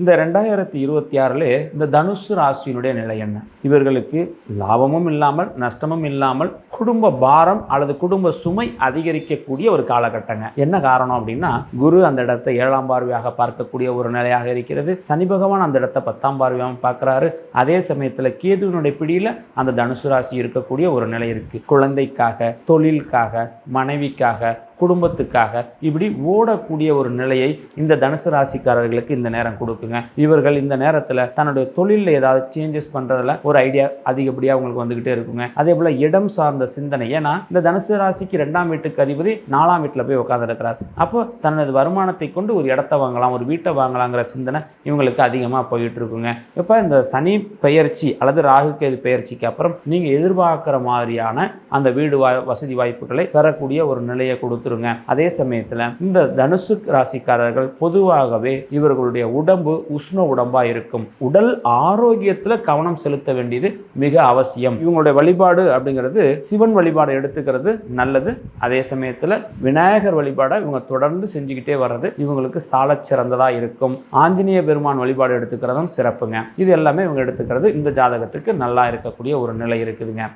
இந்த 2026 இந்த தனுசு ராசியினுடைய நிலை என்ன? இவர்களுக்கு லாபமும் இல்லாமல் நஷ்டமும் இல்லாமல் குடும்ப பாரம் அல்லது குடும்ப சுமை அதிகரிக்கக்கூடிய ஒரு காலகட்டங்க. என்ன காரணம் அப்படின்னா, குரு அந்த இடத்தை 7ஆம் பார்வையாக பார்க்கக்கூடிய ஒரு நிலையாக இருக்கிறது. சனி பகவான் அந்த இடத்தை 10ஆம் பார்வையாக பார்க்கிறாரு. அதே சமயத்தில் கேதுவினுடைய பிடியில் அந்த தனுசு ராசி இருக்கக்கூடிய ஒரு நிலை இருக்கு. குழந்தைக்காக, தொழிலுக்காக, மனைவிக்காக, குடும்பத்துக்காக இப்படி ஓடக்கூடிய ஒரு நிலையை இந்த தனுசு ராசிக்காரர்களுக்கு இந்த நேரம் கொடுக்குங்க. இவர்கள் இந்த நேரத்தில் தன்னுடைய தொழிலில் ஏதாவது சேஞ்சஸ் பண்ணுறதுல ஒரு ஐடியா அதிகப்படியாக அவங்களுக்கு வந்துக்கிட்டே இருக்குங்க. அதே போல் இடம் சார்ந்த சிந்தனை, ஏன்னா இந்த தனுசு ராசிக்கு 2ஆம் வீட்டுக்கு அதிபதி 4ஆம் வீட்டில் போய் உட்காந்துருக்கிறார். அப்போ தனது வருமானத்தை கொண்டு ஒரு இடத்த வாங்கலாம், ஒரு வீட்டை வாங்கலாங்கிற சிந்தனை இவங்களுக்கு அதிகமாக போயிட்டு இருக்குங்க. இப்போ இந்த சனி பெயர்ச்சி அல்லது ராகு கேது பெயர்ச்சிக்கு அப்புறம் நீங்கள் எதிர்பார்க்குற மாதிரியான அந்த வீடு வசதி வாய்ப்புகளை பெறக்கூடிய ஒரு நிலையை கொடுத்து. அதே சமயத்தில் இந்த தனுசு ராசிக்காரர்கள் பொதுவாகவே இவர்களுடைய உடம்பு உஷ்ண உடம்பா இருக்கும். உடல் ஆரோக்கியத்தில் கவனம் செலுத்த வேண்டியது மிக அவசியம். இவங்களுடைய வழிபாடு அப்படிங்கிறது சிவன் வழிபாடு எடுத்துக்கிறது நல்லது. அதே சமயத்தில் விநாயகர் வழிபாடை இவங்க தொடர்ந்து செஞ்சுக்கிட்டே வர்றது இவங்களுக்கு சால சிறந்ததா இருக்கும். ஆஞ்சநேய பெருமான் வழிபாடு எடுத்துக்கிறதும் சிறப்புங்க. இது எல்லாமே இவங்க எடுத்துக்கிறது இந்த ஜாதகத்துக்கு நல்லா இருக்கக்கூடிய ஒரு நிலை இருக்குதுங்க.